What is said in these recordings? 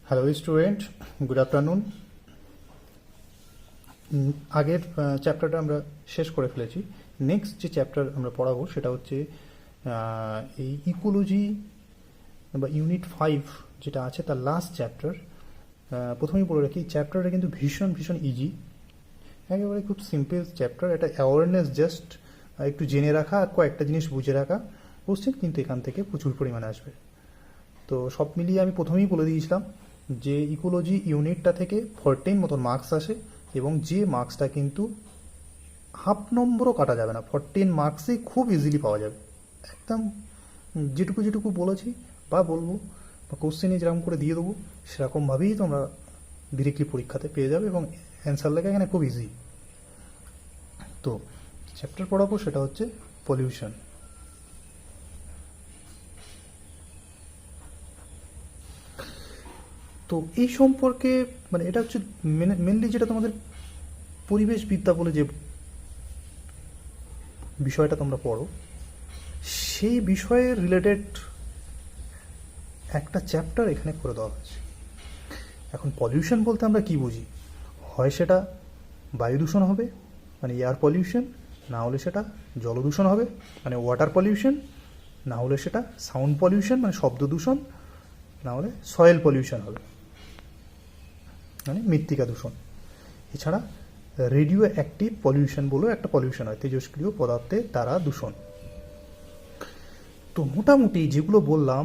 Hello student, good afternoon. আগের চ্যাপ্টারটা আমরা শেষ করে ফেলেছি। নেক্সট যে চ্যাপ্টার আমরা পড়াবো সেটা হচ্ছে এই ইকোলজি বা ইউনিট 5 যেটা আছে তার লাস্ট চ্যাপ্টার। প্রথমেই বলে রাখি, চ্যাপ্টারটা কিন্তু ভীষণ ভীষণ ইজি, একেবারে খুব সিম্পল চ্যাপ্টার। এটা অ্যাওয়ারনেস, জাস্ট একটু জেনে রাখা আর কয়েকটা জিনিস বুঝে রাখা। কোশ্চেন কিন্তু এখান থেকে প্রচুর পরিমাণে আসবে। তো সব মিলিয়ে আমি প্রথমেই বলে দিয়েছিলাম যে ইকোলজি ইউনিটটা থেকে 14 মতন মার্কস আসে, এবং যে মার্কসটা কিন্তু হাফ নম্বরও কাটা যাবে না, 14 মার্কসেই খুব ইজিলি পাওয়া যাবে। একদম যেটুকু যেটুকু বলেছি বা বলবো বা কোশ্চেনে যেরকম করে দিয়ে দেবো সেরকমভাবেই তোমরা ডিরেক্টলি পরীক্ষাতে পেয়ে যাবে, এবং অ্যান্সার লেখা এখানে খুব ইজি। তো চ্যাপ্টার পড়াবো সেটা হচ্ছে পলিউশন। তো এই সম্পর্কে মানে এটা হচ্ছে মেনলি যেটা তোমাদের পরিবেশবিদ্যা বলে যে বিষয়টা তোমরা পড়ো, সেই বিষয়ের রিলেটেড একটা চ্যাপ্টার এখানে করে দেওয়া হয়েছে। এখন পলিউশন বলতে আমরা কি বুঝি? হয় সেটা বায়ু দূষণ হবে মানে এয়ার পলিউশন, না হলে সেটা জলদূষণ হবে মানে ওয়াটার পলিউশন, না হলে সেটা সাউন্ড পলিউশন মানে শব্দ দূষণ, না হলে সয়েল পলিউশন হবে মানে মৃত্তিকা দূষণ। এছাড়া রেডিও অ্যাক্টিভ পলিউশন বলেও একটা পলিউশন হয়, তেজস্ক্রিয় পদার্থের দ্বারা দূষণ। তো মোটামুটি যেগুলো বললাম,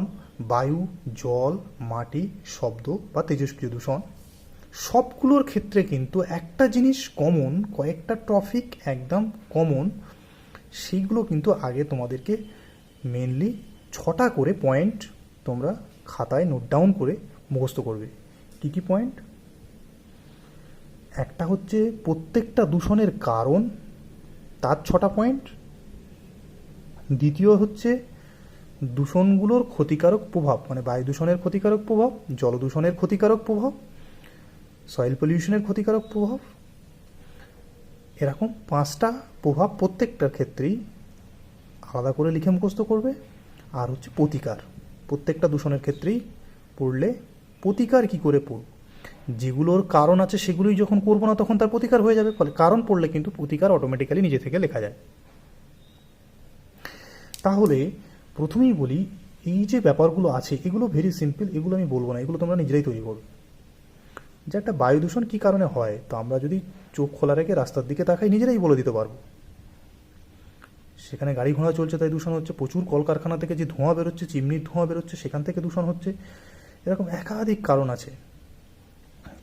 বায়ু, জল, মাটি, শব্দ বা তেজস্ক্রিয় দূষণ, সবগুলোর ক্ষেত্রে কিন্তু একটা জিনিস কমন, কয়েকটা টপিক একদম কমন। সেইগুলো কিন্তু আগে তোমাদেরকে মেনলি 6টা করে পয়েন্ট তোমরা খাতায় নোট ডাউন করে মুখস্থ করবে। কী কী পয়েন্ট? একটা হচ্ছে প্রত্যেকটা দূষণের কারণ, তার 6টা পয়েন্ট। দ্বিতীয় হচ্ছে দূষণগুলোর ক্ষতিকারক প্রভাব মানে বায়ু দূষণের ক্ষতিকারক প্রভাব, জল দূষণের ক্ষতিকারক প্রভাব, সয়েল পলিউশনের ক্ষতিকারক প্রভাব। এরকম 5টা প্রভাব প্রত্যেকটার ক্ষেত্রেই আলাদা করে লিখে মুখস্থ করবে। আর হচ্ছে প্রতিকার, প্রত্যেকটা দূষণের ক্ষেত্রেই পড়লে প্রতিকার কি করে পড়ব, যেগুলোর কারণ আছে সেগুলোই যখন করবো না তখন তার প্রতিকার হয়ে যাবে। ফলে কারণ পড়লে কিন্তু প্রতিকার অটোমেটিক্যালি নিজে থেকে লেখা যায়। তাহলে প্রথমেই বলি, এই যে ব্যাপারগুলো আছে এগুলো ভেরি সিম্পল, এগুলো আমি বলবো না, এগুলো তোমরা নিজেরাই তৈরি করবে। যে একটা বায়ু দূষণ কী কারণে হয়, তো আমরা যদি চোখ খোলা রেখে রাস্তার দিকে তাকাই নিজেরাই বলে দিতে পারবো। সেখানে গাড়ি ঘোড়া চলছে তাই দূষণ হচ্ছে, প্রচুর কলকারখানা থেকে যে ধোঁয়া বেরোচ্ছে, চিমনির ধোঁয়া বেরোচ্ছে, সেখান থেকে দূষণ হচ্ছে। এরকম একাধিক কারণ আছে,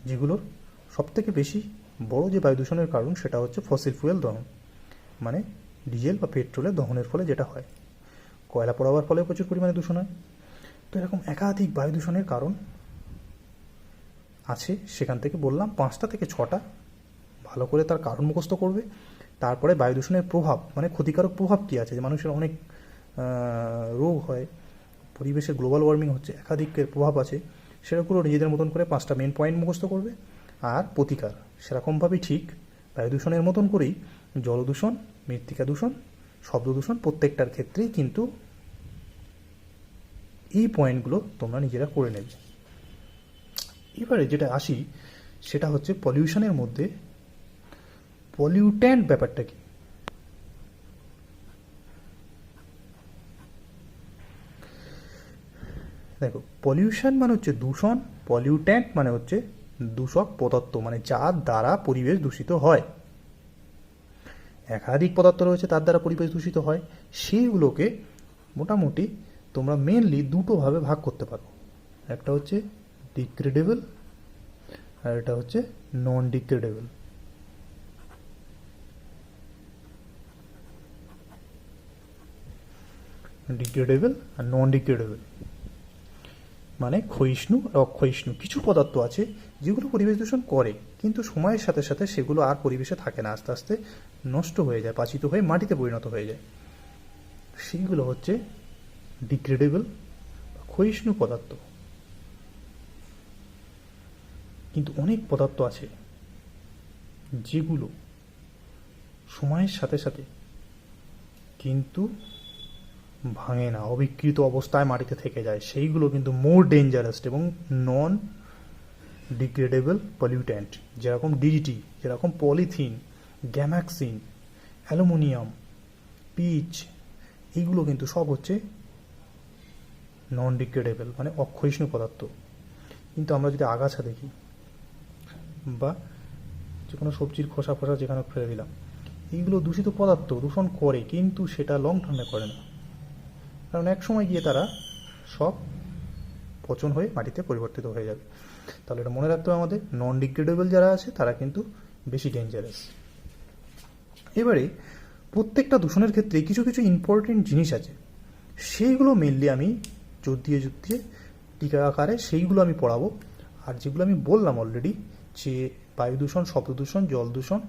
যেগুলোর সবথেকে বেশি বড় যে বায়ু দূষণের কারণ সেটা হচ্ছে ফসিল ফুয়েল দহন, মানে ডিজেল বা পেট্রোলের দহনের ফলে যেটা হয়। কয়লা পোড়াবার ফলে প্রচুর পরিমাণে দূষণ হয়। তো এরকম একাধিক বায়ু দূষণের কারণ আছে, সেখান থেকে বললাম 5টা থেকে 6টা ভালো করে তার কারণ মুখস্থ করবে। তারপরে বায়ু দূষণের প্রভাব মানে ক্ষতিকারক প্রভাব কী আছে, যে মানুষের অনেক রোগ হয়, পরিবেশের গ্লোবাল ওয়ার্মিং হচ্ছে, একাধিকের প্রভাব আছে, সেটাগুলো নিজেদের মতন করে 5টা মেন পয়েন্ট মুখস্থ করবে। আর প্রতিকার সেরকমভাবেই ঠিক বায়ু দূষণের মতন করেই জলদূষণ, মৃত্তিকা দূষণ, শব্দ দূষণ প্রত্যেকটার ক্ষেত্রেই কিন্তু এই পয়েন্টগুলো তোমরা নিজেরা করে নেবে। এবারে যেটা আসি সেটা হচ্ছে পলিউশনের মধ্যে পলিউট্যান্ট ব্যাপারটা কি। দেখো, পলিউশন মানে হচ্ছে দূষণ, পলিউট্যান্ট মানে হচ্ছে দূষক পদার্থ মানে যার দ্বারা পরিবেশ দূষিত হয়। একাধিক পদার্থ রয়েছে তার দ্বারা পরিবেশ দূষিত হয়, সেইগুলোকে মোটামুটি তোমরা মেনলি দুটোভাবে ভাগ করতে পারো। একটা হচ্ছে ডিগ্রেডেবল আর এটা হচ্ছে নন ডিগ্রেডেবল। ডিগ্রেডেবল আর নন ডিগ্রেডেবল মানে ক্ষয়িষ্ণু আর অক্ষয়িষ্ণু। কিছু পদার্থ আছে যেগুলো পরিবেশ দূষণ করে, কিন্তু সময়ের সাথে সাথে সেগুলো আর পরিবেশে থাকে না, আস্তে আস্তে নষ্ট হয়ে যায়, পাচিত হয়ে মাটিতে পরিণত হয়ে যায়। সেইগুলো হচ্ছে ডিগ্রেডেবল ক্ষয়িষ্ণু পদার্থ। কিন্তু অনেক পদার্থ আছে যেগুলো সময়ের সাথে সাথে কিন্তু ভাঙে না, অবিকৃত অবস্থায় মাটিতে থেকে যায়, সেইগুলো কিন্তু মোর ডেঞ্জারাস এবং নন ডিগ্রেডেবল পলিউট্যান্ট, যেরকম ডিডিটি, যেরকম পলিথিন, গ্যামাক্সিন, অ্যালুমিনিয়াম, পিচ, এইগুলো কিন্তু সব হচ্ছে নন ডিগ্রেডেবল মানে অক্ষয়িষ্ণু পদার্থ। কিন্তু আমরা যদি আগাছা দেখি বা যে কোনো সবজির খোসা ফোসা যেখানে ফেলে দিলাম, এইগুলো দূষিত পদার্থ দূষণ করে, কিন্তু সেটা লং টার্মে করে না, কারণ এক সময় গিয়ে তারা সব পচন হয়ে মাটিতে পরিবর্তিত হয়ে যাবে। তাহলে এটা মনে রাখতে হবে আমাদের, নন ডিগ্রেডেবল যারা আছে তারা কিন্তু বেশি ডেঞ্জারাস। এবারে প্রত্যেকটা দূষণের ক্ষেত্রে কিছু কিছু ইম্পর্টেন্ট জিনিস আছে, সেইগুলো মেনলি আমি জোর দিয়ে টিকা আকারে সেইগুলো আমি পড়াবো। আর যেগুলো আমি বললাম অলরেডি, যে বায়ু দূষণ, শব্দ দূষণ, জল দূষণ,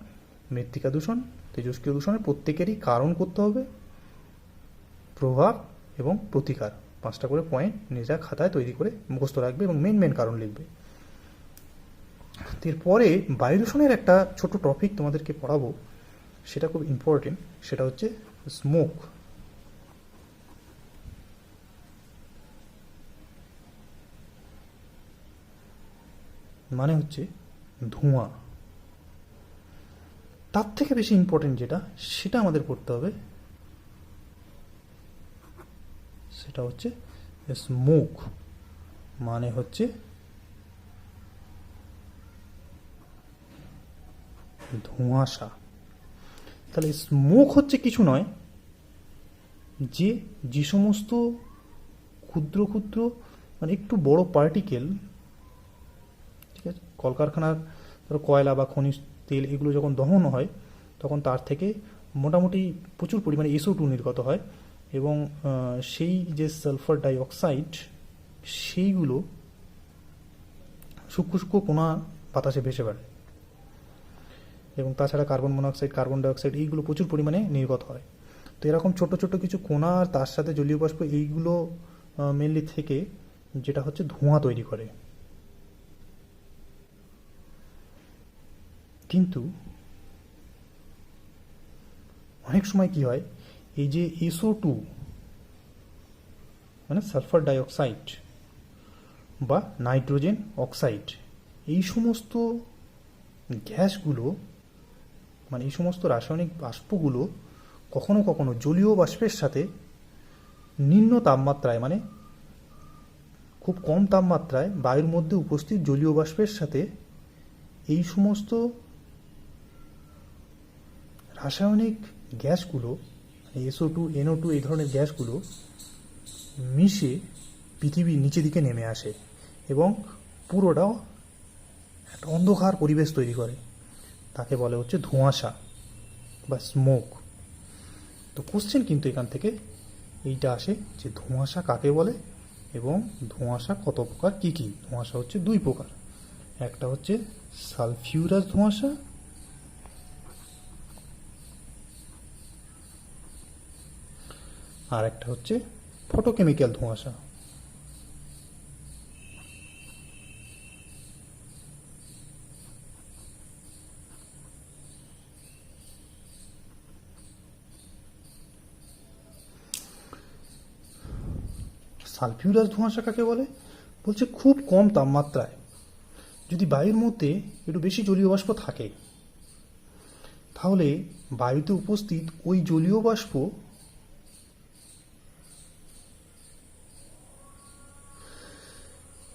মৃত্তিকা দূষণ, তেজস্ক্রিয় দূষণের প্রত্যেকেরই কারণ করতে হবে, প্রভাব এবং প্রতিকার, 5টা করে পয়েন্ট নিজের খাতায় তৈরি করে মুখস্থ রাখবে এবং মেন কারণ লিখবে। এরপরে বায়ু দূষণের একটা ছোট টপিক তোমাদেরকে পড়াবো, সেটা খুব ইম্পর্টেন্ট, সেটা হচ্ছে স্মোক। মানে হচ্ছে ধোঁয়া। তার থেকে বেশি ইম্পর্টেন্ট যেটা, সেটা আমাদের পড়তে হবে, সেটা হচ্ছে স্মোক। মানে হচ্ছে ধোঁয়াশা। তাহলে স্মোক হচ্ছে কিছু নয়, যে সমস্ত ক্ষুদ্র ক্ষুদ্র মানে একটু বড় পার্টিকেল, ঠিক আছে, কলকারখানার ধরো কয়লা বা খনিজ তেল এগুলো যখন দহন হয়, তখন তার থেকে মোটামুটি প্রচুর পরিমাণে SO2 নির্গত হয়, এবং সেই যে সালফার ডাইঅক্সাইড, সেইগুলো সূক্ষ্ম সূক্ষ্ম কণা বাতাসে ভেসে বেড়ায়, এবং তাছাড়া কার্বন মনোক্সাইড, কার্বন ডাইঅক্সাইড, এইগুলো প্রচুর পরিমাণে নির্গত হয়। তো এরকম ছোট ছোট কিছু কণা আর তার সাথে জলীয় বাষ্প, এইগুলো মেনলি থেকে যেটা হচ্ছে ধোঁয়া তৈরি করে। কিন্তু অনেক সময় কি হয়, এই যে SO2 মানে সালফার ডাইঅক্সাইড বা নাইট্রোজেন অক্সাইড, এই সমস্ত গ্যাসগুলো মানে এই সমস্ত রাসায়নিক বাষ্পগুলো কখনো কখনো জলীয় বাষ্পের সাথে নিম্ন তাপমাত্রায়, মানে খুব কম তাপমাত্রায় বায়ুর মধ্যে উপস্থিত জলীয় বাষ্পের সাথে এই সমস্ত রাসায়নিক গ্যাসগুলো, SO2, NO2, এই ধরনের গ্যাসগুলো মিশে পৃথিবীর নিচের দিকে নেমে আসে এবং পুরোটাও একটা অন্ধকার পরিবেশ তৈরি করে। তাকে বলে হচ্ছে ধোঁয়াশা বা স্মোক। তো কোশ্চেন কিন্তু এখান থেকে এইটা আসে যে ধোঁয়াশা কাকে বলে এবং ধোঁয়াশা কত প্রকার, কি কি। ধোঁয়াশা হচ্ছে 2 প্রকার, একটা হচ্ছে সালফিউরাস ধোঁয়াশা, আর একটা হচ্ছে ফটোকেমিক্যাল ধোঁয়াশা। সালফিউরাস ধোঁয়াশা কাকে বলে, বলছে খুব কম তাপমাত্রায় যদি বায়ুর মধ্যে একটু বেশি জলীয় বাষ্প থাকে, তাহলে বায়ুতে উপস্থিত ওই জলীয় বাষ্প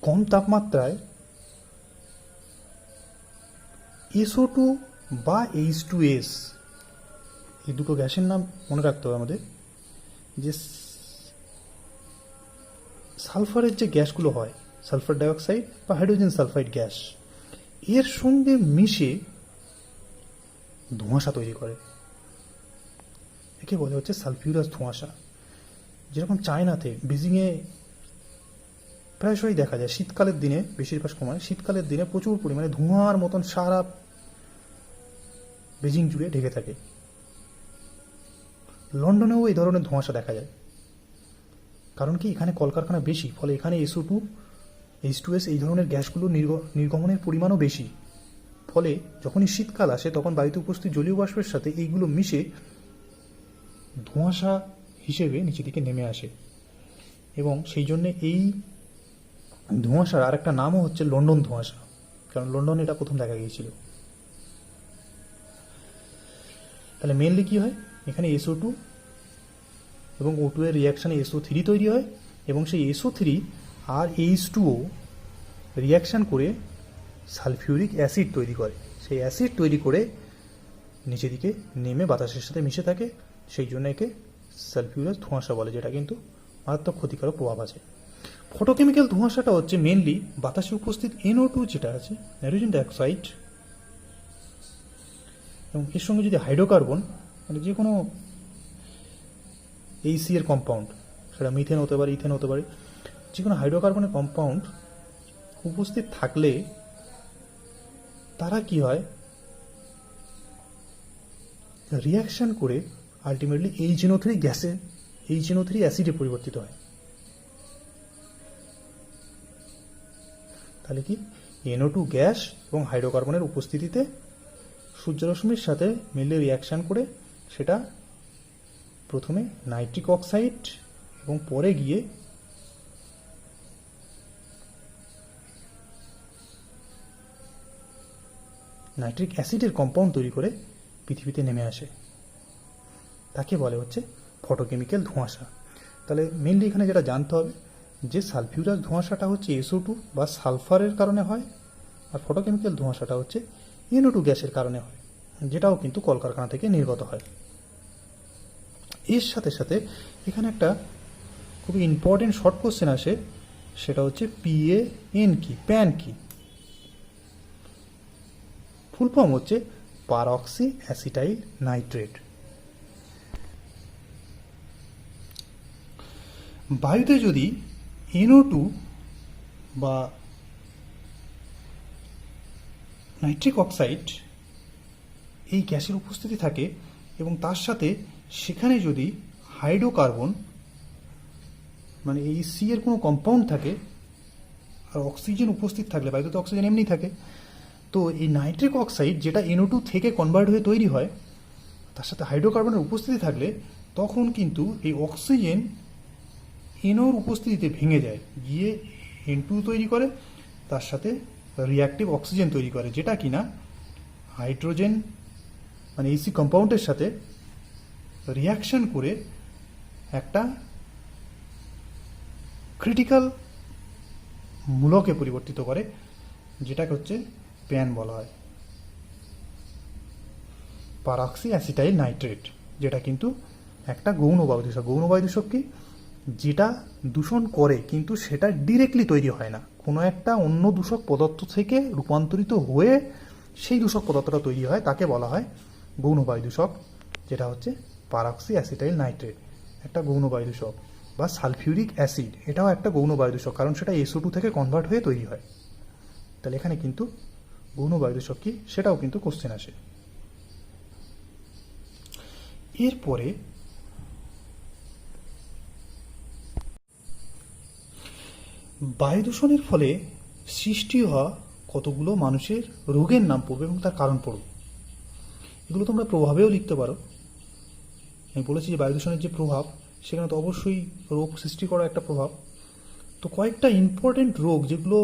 কম তাপমাত্রায় SO2 বা H2S, এই দুটো গ্যাসের নাম মনে রাখতে হবে আমাদের, যে সালফারের যে গ্যাসগুলো হয়, সালফার ডাইঅক্সাইড বা হাইড্রোজেন সালফাইড গ্যাস, এর সঙ্গে মিশে ধোঁয়াশা তৈরি করে, একে বলে হচ্ছে সালফিউরাস ধোঁয়াশা। যেরকম চায়নাতে বেজিংয়ে প্রায়শই দেখা যায় শীতকালের দিনে, বেশিরভাগ সময় শীতকালের দিনে প্রচুর পরিমাণে ধোঁয়ার মতন সারা বেজিং জুড়ে ঢেকে থাকে। লন্ডনেও এই ধরনের ধোঁয়াশা দেখা যায়, কারণ কি এখানে কলকারখানা বেশি, ফলে এখানে SO2, H2S এই ধরনের গ্যাসগুলো নির্গমনের পরিমাণও বেশি, ফলে যখনই শীতকাল আসে তখন বায়ুতে উপস্থিত জলীয় বাষ্পের সাথে এইগুলো মিশে ধোঁয়াশা হিসেবে নিচের দিকে নেমে আসে। এবং সেই জন্যে এই ধোঁয়াশার আর একটা নামও হচ্ছে লন্ডন ধোঁয়াশা। কারণ লন্ডনে এটা প্রথম দেখা গিয়েছিল। তাহলে মেনলি কি হয়, এখানে SO2 এবং O2 এর রিয়াকশানে SO3 তৈরি হয়, এবং সেই SO3 আর H2O রিয়াকশান করে সালফিউরিক অ্যাসিড তৈরি করে। সেই অ্যাসিড তৈরি করে নিচের দিকে নেমে বাতাসের সাথে মিশে থাকে, সেই জন্য একে সালফিউরাস ধোঁয়াশা বলে, যেটা কিন্তু মারাত্মক ক্ষতিকারক প্রভাব আছে। ফটোকেমিক্যাল ধোঁয়াশাটা হচ্ছে মেনলি বাতাসে উপস্থিত NO2 যেটা আছে, নাইট্রোজেন ডাইঅক্সাইড, এবং এর সঙ্গে যদি হাইড্রোকার্বন মানে যে কোনো AC এর কম্পাউন্ড, সেটা মিথেন হতে পারে, ইথেন হতে পারে, যে কোনো হাইড্রোকার্বনের কম্পাউন্ড উপস্থিত থাকলে তারা কি হয়, রিয়াকশন করে আলটিমেটলি HNO3 গ্যাসে, HNO3 অ্যাসিডে পরিবর্তিত হয়। তাহলে কি NO2 গ্যাস এবং হাইড্রোকার্বনের উপস্থিতিতে সূর্যরশ্মির সাথে মিলে রিয়াকশন করে সেটা প্রথমে নাইট্রিক অক্সাইড এবং পরে গিয়ে নাইট্রিক অ্যাসিডের কম্পাউন্ড তৈরি করে পৃথিবীতে নেমে আসে, তাকে বলে হচ্ছে ফটোকেমিক্যাল ধোঁয়াশা। তাহলে মেনলি এখানে যেটা জানতে হবে যে সালফিউরাস ধোঁয়াশাটা হচ্ছে SO2 বা সালফারের কারণে হয়, আর ফটোকেমিক্যাল ধোঁয়াশাটা হচ্ছে NO2 গ্যাসের কারণে হয়, যেটাও কিন্তু কলকারখানা থেকে নির্গত হয়। এর সাথে সাথে এখানে একটা খুবই ইম্পর্টেন্ট শর্ট কোশ্চেন আসে, সেটা হচ্ছে PAN কি, প্যান কি? ফুল ফর্ম হচ্ছে পারঅক্সি অ্যাসিটাইল নাইট্রেট। বায়ুতে যদি NO2 বা নাইট্রিক অক্সাইড এই গ্যাসের উপস্থিতি থাকে এবং তার সাথে সেখানে যদি হাইড্রোকার্বন মানে এই C এর কোনো কম্পাউন্ড থাকে আর অক্সিজেন উপস্থিত থাকলে, বায়ুতে তো অক্সিজেন এমনি থাকে, তো এই নাইট্রিক অক্সাইড যেটা NO2 থেকে কনভার্ট হয়ে তৈরি হয়, তার সাথে হাইড্রোকার্বনের উপস্থিতি থাকলে তখন কিন্তু এই অক্সিজেন NOর উপস্থিতিতে ভেঙে যায়, গিয়ে N2 তৈরি করে, তার সাথে রিঅ্যাক্টিভ অক্সিজেন তৈরি করে, যেটা কিনা হাইড্রোজেন মানে AC কম্পাউন্ডের সাথে রিয়াকশন করে একটা ক্রিটিক্যাল মূলকে পরিবর্তিত করে, যেটাকে হচ্ছে প্যান বলা হয়, পারঅক্সি অ্যাসিটাইল নাইট্রেট, যেটা কিন্তু একটা গৌণ বায়ু দূষক। গৌণ বায়ু দূষক কি, যেটা দূষণ করে কিন্তু সেটা ডিরেক্টলি তৈরি হয় না, কোনো একটা অন্য দূষক পদার্থ থেকে রূপান্তরিত হয়ে সেই দূষক পদার্থটা তৈরি হয়, তাকে বলা হয় গৌণ বায়ু দূষক, যেটা হচ্ছে পারঅক্সি অ্যাসিটাইল নাইট্রেট, একটা গৌণ বায়ু দূষক। বা সালফিউরিক অ্যাসিড, এটাও একটা গৌণ বায়ু দূষক, কারণ সেটা SO2 থেকে কনভার্ট হয়ে তৈরি হয়। তাহলে এখানে কিন্তু গৌণ বায়ু দূষক কি, সেটাও কিন্তু কোশ্চেন আসে। এরপরে বায়ু দূষণের ফলে সৃষ্টি হওয়া কতগুলো মানুষের রোগের নাম পড়বে এবং তার কারণ পড়বে। এগুলো তোমরা প্রভাবেও লিখতে পারো। আমি বলেছি যে বায়ু দূষণের যে প্রভাব, সেখানে তো অবশ্যই রোগ সৃষ্টি করা একটা প্রভাব। তো কয়েকটা ইম্পর্টেন্ট রোগ যেগুলো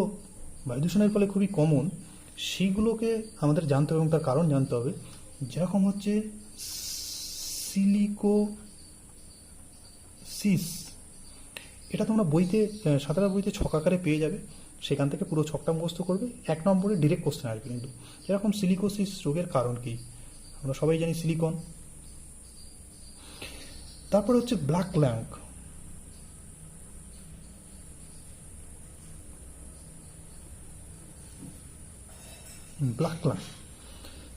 বায়ু দূষণের ফলে খুবই কমন, সেইগুলোকে আমাদের জানতে হবে এবং তার কারণ জানতে হবে। যেরকম হচ্ছে সিলিকোসিস, এটা তোমরা বইতে, সাধারণ বইতে ছক আকারে পেয়ে যাবে, সেখান থেকে পুরো ছকটা মুখস্থ করবে, 1 নম্বরে ডিরেক্ট কোশ্চেন আসবে কিন্তু। যেরকম সিলিকোসিস রোগের কারণ কি, আমরা সবাই জানি সিলিকন। তারপরে হচ্ছে ব্ল্যাক ল্যাং,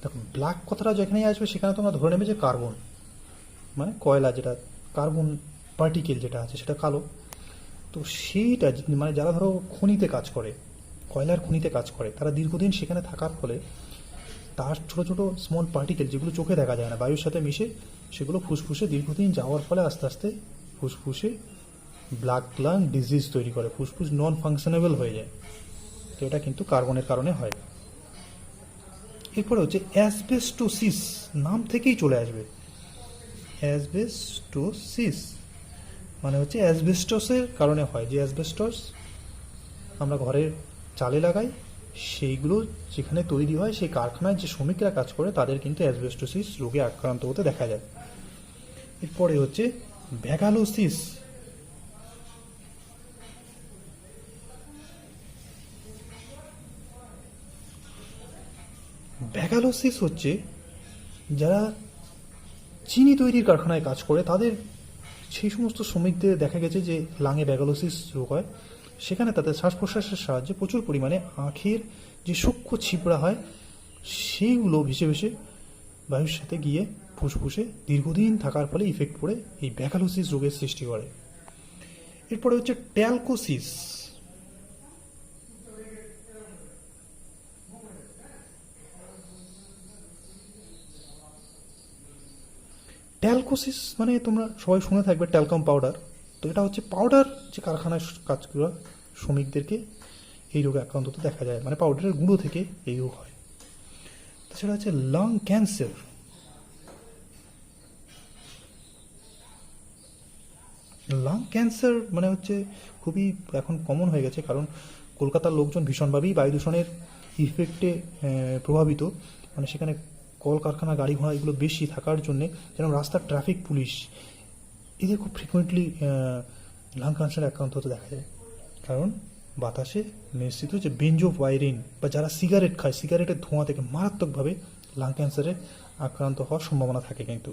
দেখো ব্ল্যাক কথাটা যেখানেই আসবে সেখানে তোমরা ধরে নেবে যে কার্বন, মানে কয়লা, যেটা কার্বন পার্টিকেল যেটা আছে সেটা কালো। তো সেইটা মানে যারা ধরো খনিতে কাজ করে, কয়লার খনিতে কাজ করে, তারা দীর্ঘদিন সেখানে থাকার ফলে তার ছোট ছোট স্মল পার্টিকেল যেগুলো চোখে দেখা যায় না, বায়ুর সাথে মিশে সেগুলো ফুসফুসে দীর্ঘদিন যাওয়ার ফলে আস্তে আস্তে ফুসফুসে ব্ল্যাক লাং ডিজিজ তৈরি করে, ফুসফুস নন ফাংশনেবল হয়ে যায়। তো এটা কিন্তু কার্বনের কারণে হয়। এরপরে হচ্ছে অ্যাসবেস্টোসিস, নাম থেকেই চলে আসবে, অ্যাসবেস্টোসিস মানে হচ্ছে অ্যাসবেস্টসের কারণে হয়। যে অ্যাসবেস্টস আমরা ঘরের চালে লাগাই, সেইগুলো যেখানে তৈরি হয় সেই কারখানায় যে শ্রমিকরা কাজ করে তাদের কিন্তু অ্যাসবেস্টোসিস রোগে আক্রান্ত হতে দেখা যায়। এরপরে হচ্ছে ভ্যাগালোসিস। ভ্যাগালোসিস হচ্ছে যারা চিনি তৈরির কারখানায় কাজ করে তাদের সেই সমস্ত শ্রমিকদের দেখা গেছে যে লাঙে ভ্যাগালোসিস রোগ হয়। সেখানে তাদের শ্বাস প্রশ্বাসের সাহায্যে প্রচুর পরিমাণে আখের যে সূক্ষ্ম ছিপড়া হয় সেইগুলো ভেসে ভেসে বায়ুর সাথে গিয়ে ফুসফুসে দীর্ঘদিন থাকার ফলে ইফেক্ট পড়ে এই ভ্যাগালোসিস রোগের সৃষ্টি করে। এরপরে হচ্ছে ট্যালকোসিস। ট্যালকোসিস মানে তোমরা সবাই শুনে থাকবে ট্যালকাম পাউডার। তো এটা হচ্ছে পাউডার যে কারখানায় কাজ করা শ্রমিকদেরকে এই রোগে আক্রান্ত হতে দেখা যায়, মানে পাউডারের গুঁড়ো থেকে এই রোগ হয়। তাছাড়া হচ্ছে লাং ক্যান্সার। লাং ক্যান্সার মানে হচ্ছে খুবই এখন কমন হয়ে গেছে, কারণ কলকাতার লোকজন ভীষণভাবেই বায়ু দূষণের ইফেক্টে প্রভাবিত। মানে সেখানে কলকারখানা গাড়ি ঘোড়া এগুলো বেশি থাকার জন্যে যেমন রাস্তার ট্রাফিক পুলিশ এদের খুব ফ্রিকুয়েন্টলি লাং ক্যান্সারে আক্রান্ত হতে দেখা যায়, কারণ বাতাসে নিঃসৃত যে বেঞ্জোভাইরিন বা যারা সিগারেট খায় সিগারেটের ধোঁয়া থেকে মারাত্মকভাবে লাং ক্যান্সারে আক্রান্ত হওয়ার সম্ভাবনা থাকে। কিন্তু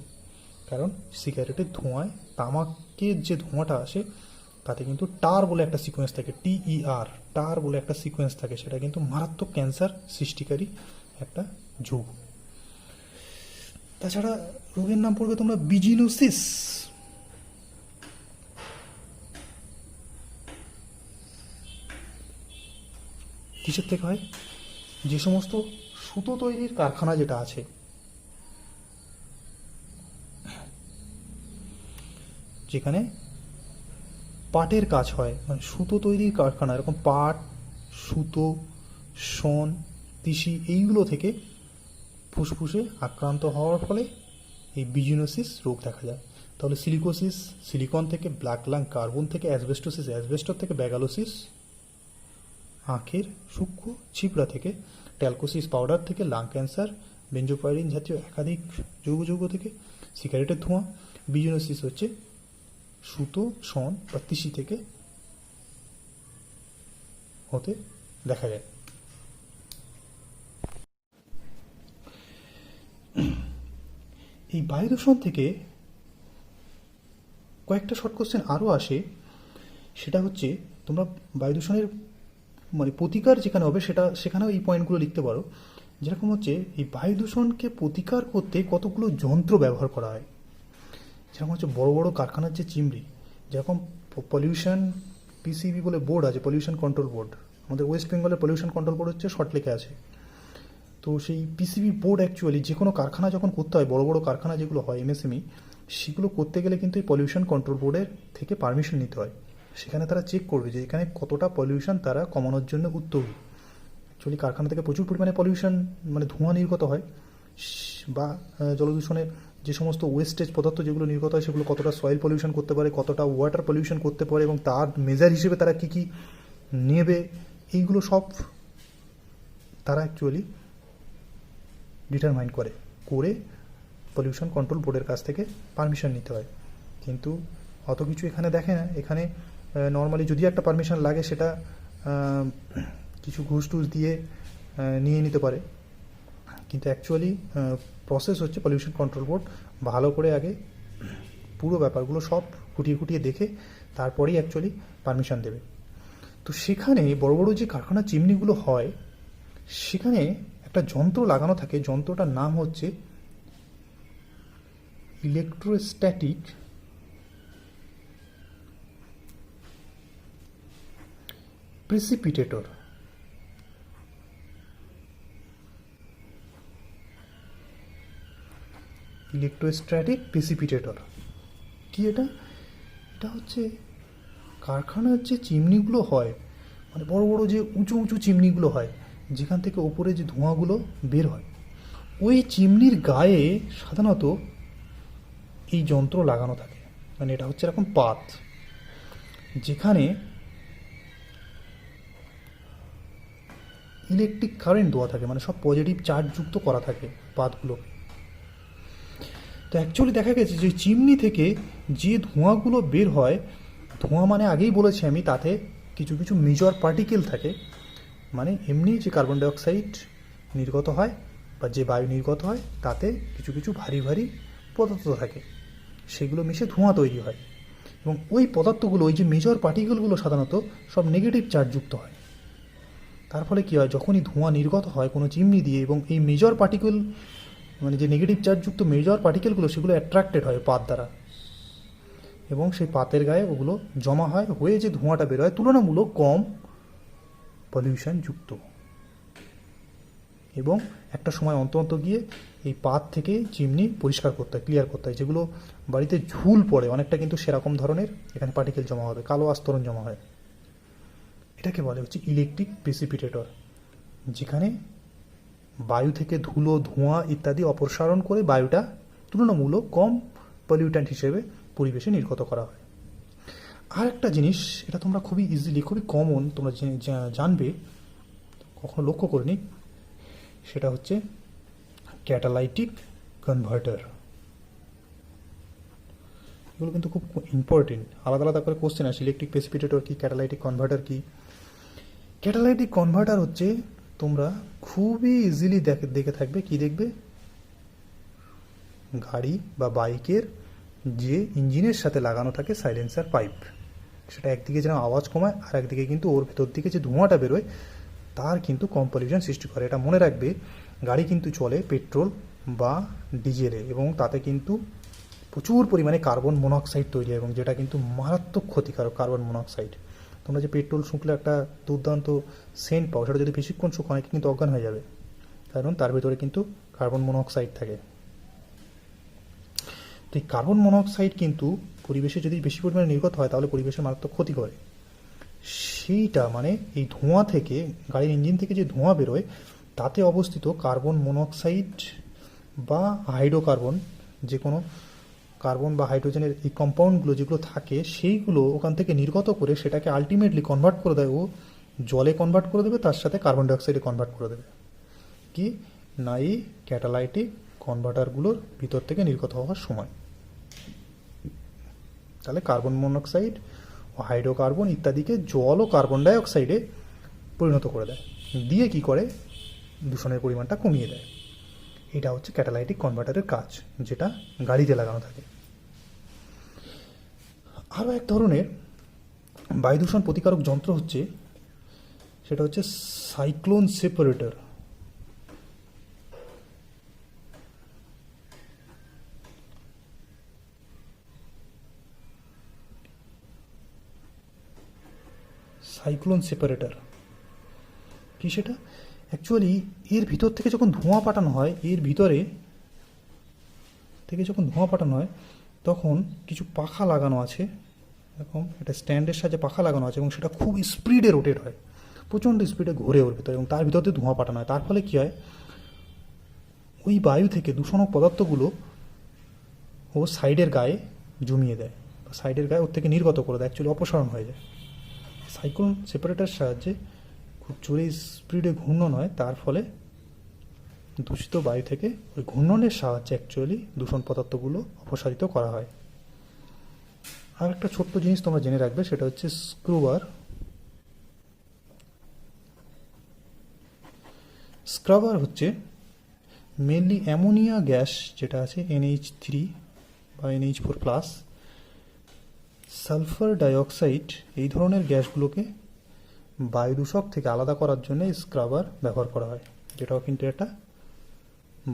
কারণ সিগারেটের ধোঁয়ায় তামাকের যে ধোঁয়াটা আসে তাতে কিন্তু টার বলে একটা সিকোয়েন্স থাকে, TER টার বলে একটা সিকোয়েন্স থাকে, সেটা কিন্তু মারাত্মক ক্যান্সার সৃষ্টিকারী একটা যৌগ। তাছাড়া রোগের নাম পড়বে তোমরা বিজিনোসিস। কিসের থেকে হয়? যে সমস্ত সুতো তৈরির কারখানা যেটা আছে, যেখানে পাটের কাজ হয়, মানে সুতো তৈরির কারখানা, এরকম পাট, সুতো, শন, তিসি এইগুলো থেকে ফুসফুসে আক্রান্ত হওয়ার ফলে এই বিজিনোসিস রোগ দেখা যায়। তাহলে সিলিকোসিস সিলিকন থেকে, ব্ল্যাক লাং কার্বন থেকে, অ্যাসবেস্টোসিস অ্যাসবেস্টর থেকে, ভ্যাগালোসিস আখের সূক্ষ্ম ছিপড়া থেকে, ট্যালকোসিস পাউডার থেকে, লাং ক্যান্সার বেঞ্জোপাইরিন জাতীয় একাধিক যৌগ থেকে, সিগারেটের ধোঁয়া। বিজিনোসিস হচ্ছে সুতো, শন বা তিসি থেকে হতে দেখা যায়। এই বায়ু দূষণ থেকে কয়েকটা শর্ট কোশ্চেন আরও আসে, সেটা হচ্ছে তোমরা বায়ু দূষণের মানে প্রতিকার যেখানে হবে সেখানেও এই পয়েন্টগুলো লিখতে পারো। যেরকম হচ্ছে এই বায়ু দূষণকে প্রতিকার করতে কতগুলো যন্ত্র ব্যবহার করা হয়। যেরকম হচ্ছে বড় বড় কারখানার যে চিমনি, যেরকম পলিউশন PCB বলে বোর্ড আছে, পলিউশন কন্ট্রোল বোর্ড, আমাদের ওয়েস্ট বেঙ্গলের পলিউশন কন্ট্রোল বোর্ড হচ্ছে সল্টলেকে আছে। তো সেই PCB বোর্ড অ্যাকচুয়ালি যে কোনো কারখানা যখন করতে হয়, বড় বড় কারখানা যেগুলো হয় MSME, সেগুলো করতে গেলে কিন্তু এই পলিউশন কন্ট্রোল বোর্ডের থেকে পারমিশন নিতে হয়। সেখানে তারা চেক করবে যে এখানে কতটা পলিউশন তারা কমানোর জন্য উদ্যোগী। অ্যাকচুয়ালি কারখানা থেকে প্রচুর পরিমাণে পলিউশন মানে ধোঁয়া নির্গত হয়, বা জলদূষণের যে সমস্ত ওয়েস্টেজ পদার্থ যেগুলো নির্গত হয় সেগুলো কতটা সয়েল পলিউশন করতে পারে, কতটা ওয়াটার পলিউশন করতে পারে, এবং তার মেজার হিসেবে তারা কী কী নেবে, এইগুলো সব তারা অ্যাকচুয়ালি ডিটারমাইন করে পলিউশন কন্ট্রোল বোর্ডের কাছ থেকে পারমিশন নিতে হয়। কিন্তু অত কিছু এখানে দেখে না। এখানে নর্মালি যদি একটা পারমিশন লাগে সেটা কিছু ঘুষ টুস দিয়ে নিয়ে নিতে পারে, কিন্তু অ্যাকচুয়ালি প্রসেস হচ্ছে পলিউশন কন্ট্রোল বোর্ড ভালো করে আগে পুরো ব্যাপারগুলো সব খুঁটিয়ে খুঁটিয়ে দেখে তারপরেই অ্যাকচুয়ালি পারমিশন দেবে। তো সেখানে বড় বড় যে কারখানা চিমনিগুলো হয় সেখানে একটা যন্ত্র লাগানো থাকে, যন্ত্রটার নাম হচ্ছে ইলেকট্রোস্ট্যাটিক প্রেসিপিটেটর। ইলেকট্রোস্ট্যাটিক প্রেসিপিটেটর কি এটা? এটা হচ্ছে কারখানার যে চিমনিগুলো হয়, মানে বড় বড় যে উঁচু উঁচু চিমনিগুলো হয় যেখান থেকে ওপরে যে ধোঁয়াগুলো বের হয়, ওই চিমনির গায়ে সাধারণত এই যন্ত্র লাগানো থাকে। মানে এটা হচ্ছে এরকম পাত, যেখানে ইলেকট্রিক কারেন্ট দেওয়া থাকে, মানে সব পজিটিভ চার্জযুক্ত করা থাকে পাতগুলো। তো অ্যাকচুয়ালি দেখা গেছে যে চিমনি থেকে যে ধোঁয়াগুলো বের হয়, ধোঁয়া মানে আগেই বলেছি আমি, তাতে কিছু কিছু মেজর পার্টিকেল থাকে, মানে এমনি যে কার্বন ডাইঅক্সাইড নির্গত হয় বা যে বায়ু নির্গত হয় তাতে কিছু কিছু ভারী ভারী পদার্থ থাকে, সেগুলো মিশে ধোঁয়া তৈরি হয়। এবং ওই পদার্থগুলো, ওই যে মেজর পার্টিকেলগুলো সাধারণত সব নেগেটিভ চার্জযুক্ত হয়। তার ফলে কী হয়, যখনই ধোঁয়া নির্গত হয় কোনো চিমনি দিয়ে এবং এই মেজর পার্টিকেল, মানে যে নেগেটিভ চার্জযুক্ত মেজর পার্টিকেলগুলো, সেগুলো অ্যাট্রাক্টেড হয় পাত দ্বারা এবং সেই পাতের গায়ে ওগুলো জমা হয়, হয়ে যে ধোঁয়াটা বের হয় তুলনামূলক কম পলিউশনযুক্ত। এবং একটা সময় অন্তত গিয়ে এই পাত থেকে চিমনি পরিষ্কার করতে হয়, ক্লিয়ার করতে হয়। যেগুলো বাড়িতে ঝুল পড়ে অনেকটা কিন্তু সেরকম ধরনের এখানে পার্টিকেল জমা হবে, কালো আস্তরণ জমা হয়। এটাকে বলে হচ্ছে ইলেকট্রিক প্রেসিপিটেটর, যেখানে বায়ু থেকে ধুলো, ধোঁয়া ইত্যাদি অপসারণ করে বায়ুটা তুলনামূলক কম পলিউট্যান্ট হিসেবে পরিবেশে নির্গত করা হয়। আর একটা জিনিস, এটা তোমরা খুবই ইজিলি, খুবই কমন তোমরা জানবে, কখনো লক্ষ্য করিনি, সেটা হচ্ছে ক্যাটালাইটিক কনভার্টার। এগুলো কিন্তু খুব ইম্পর্টেন্ট, আলাদা আলাদা করে কোশ্চেন আসে, ইলেকট্রিক প্রেসিপিটেটর কি, ক্যাটালাইটিক কনভার্টার কি। ক্যাটালাইটিক কনভার্টার হচ্ছে, তোমরা খুবই ইজিলি দেখে থাকবে, কি দেখবে, গাড়ি বা বাইকের যে ইঞ্জিনের সাথে লাগানো থাকে সাইলেন্সার পাইপ, সেটা একদিকে যেন আওয়াজ কমায় আর একদিকে কিন্তু ওর ভেতর দিকে যে ধোঁয়াটা বেরোয় তার কিন্তু কম পলিউশন সৃষ্টি করে। এটা মনে রাখবে, গাড়ি কিন্তু চলে পেট্রোল বা ডিজেলে এবং তাতে কিন্তু প্রচুর পরিমাণে কার্বন মনোক্সাইড তৈরি হয় এবং যেটা কিন্তু মারাত্মক ক্ষতিকারক। কার্বন মনোক্সাইড, তোমরা যে পেট্রোল শুঁকলে একটা দুর্দান্ত সেন্ট পাও, সেটা যদি বেশিক্ষণ শুকো অনেকে কিন্তু অজ্ঞান হয়ে যাবে, কারণ তার ভিতরে কিন্তু কার্বন মনোক্সাইড থাকে। তো এই কার্বন মনোক্সাইড কিন্তু পরিবেশে যদি বেশি পরিমাণে নির্গত হয় তাহলে পরিবেশের মারাত্মক ক্ষতি করে। সেইটা মানে এই ধোঁয়া থেকে, গাড়ির ইঞ্জিন থেকে যে ধোঁয়া বেরোয় তাতে অবস্থিত কার্বন মনোক্সাইড বা হাইড্রোকার্বন, যে কোনো কার্বন বা হাইড্রোজেনের এই কম্পাউন্ডগুলো যেগুলো থাকে, সেইগুলো ওখান থেকে নির্গত করে সেটাকে আলটিমেটলি কনভার্ট করে দেয়, ও জলে কনভার্ট করে দেবে, তার সাথে কার্বন ডাইঅক্সাইডে কনভার্ট করে দেবে। কি না, এই ক্যাটালাইটিক কনভার্টারগুলোর ভিতর থেকে নির্গত হওয়ার সময় তাহলে কার্বন মনোক্সাইড ও হাইড্রোকার্বন ইত্যাদিকে জল ও কার্বন ডাইঅক্সাইডে পরিণত করে দেয়, দিয়ে কি করে দূষণের পরিমাণটা কমিয়ে দেয়। এটা হচ্ছে ক্যাটালাইটিক কনভার্টারের কাজ, যেটা গাড়িতে লাগানো থাকে। আরও এক ধরনের বায়ু দূষণ প্রতিকারক যন্ত্র হচ্ছে, সেটা হচ্ছে সাইক্লোন সেপারেটর। সাইক্লোন সেপারেটর কি সেটা? অ্যাকচুয়ালি এর ভিতর থেকে যখন ধোঁয়া পাঠানো হয়, এর ভিতরে থেকে যখন ধোঁয়া পাঠানো হয় তখন কিছু পাখা লাগানো আছে, এরকম একটা স্ট্যান্ডের সাহায্যে পাখা লাগানো আছে এবং সেটা খুব স্পিডে রোটেট হয়, প্রচণ্ড স্পিডে ঘুরে ওর ভিতরে এবং তার ভিতর দিয়ে ধোঁয়া পাঠানো হয়। তার ফলে কী হয়, ওই বায়ু থেকে দূষণক পদার্থগুলো ও সাইডের গায়ে জমিয়ে দেয়, সাইডের গায়ে ওর থেকে নির্গত করে দেয়, অ্যাকচুয়ালি অপসারণ হয়ে যায়। সাইক্লোন সেপারেটার সাহায্যে খুব জোরে স্পিডে ঘূর্ণন হয়, তার ফলে দূষিত বায়ু থেকে ওই ঘূর্ণনের সাহায্যে অ্যাকচুয়ালি দূষণ পদার্থগুলো অপসারিত করা হয়। আর একটা ছোট্ট জিনিস তোমরা জেনে রাখবে, সেটা হচ্ছে স্ক্রুবার। স্ক্রাবার হচ্ছে মেনলি অ্যামোনিয়া গ্যাস যেটা আছে NH3 বা NH4+, সালফার ডাইঅক্সাইড, এই ধরনের গ্যাসগুলোকে বায়ু দূষক থেকে আলাদা করার জন্য স্ক্রাবার ব্যবহার করা হয়, যেটাও কিন্তু একটা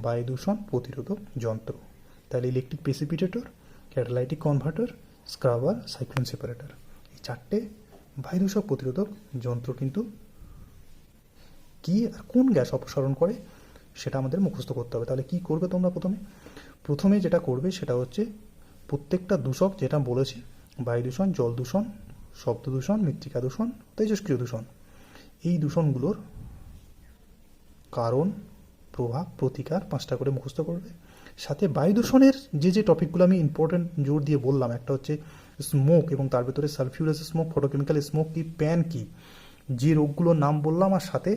বায়ু দূষণ প্রতিরোধক যন্ত্র। তাহলে electric precipitator, catalytic converter, scrubber, cyclone separator, এই চারটে বায়ু দূষক প্রতিরোধক যন্ত্র কিন্তু কি আর কোন গ্যাস অপসারণ করে সেটা আমাদের মুখস্থ করতে হবে। তাহলে কি করবে তোমরা? প্রথমে যেটা করবে সেটা হচ্ছে প্রত্যেকটা দূষক যেটা বলেছি, বায়ু দূষণ, জল দূষণ, শব্দ দূষণ, মৃত্তিকা দূষণ, তেজস্ক্রিয় দূষণ, এই দূষণগুলোর কারণ, প্রভাব, প্রতিকার 5টা করে মুখস্থ করবে। সাথে বায়ু দূষণের যে টপিকগুলো আমি ইম্পর্টেন্ট জোর দিয়ে বললাম, একটা হচ্ছে স্মোক এবং তার ভিতরে সালফিউরাস স্মোক, ফটোকেমিক্যাল স্মোক কি, প্যান কি, যে রোগগুলোর নাম বললাম, আর সাথে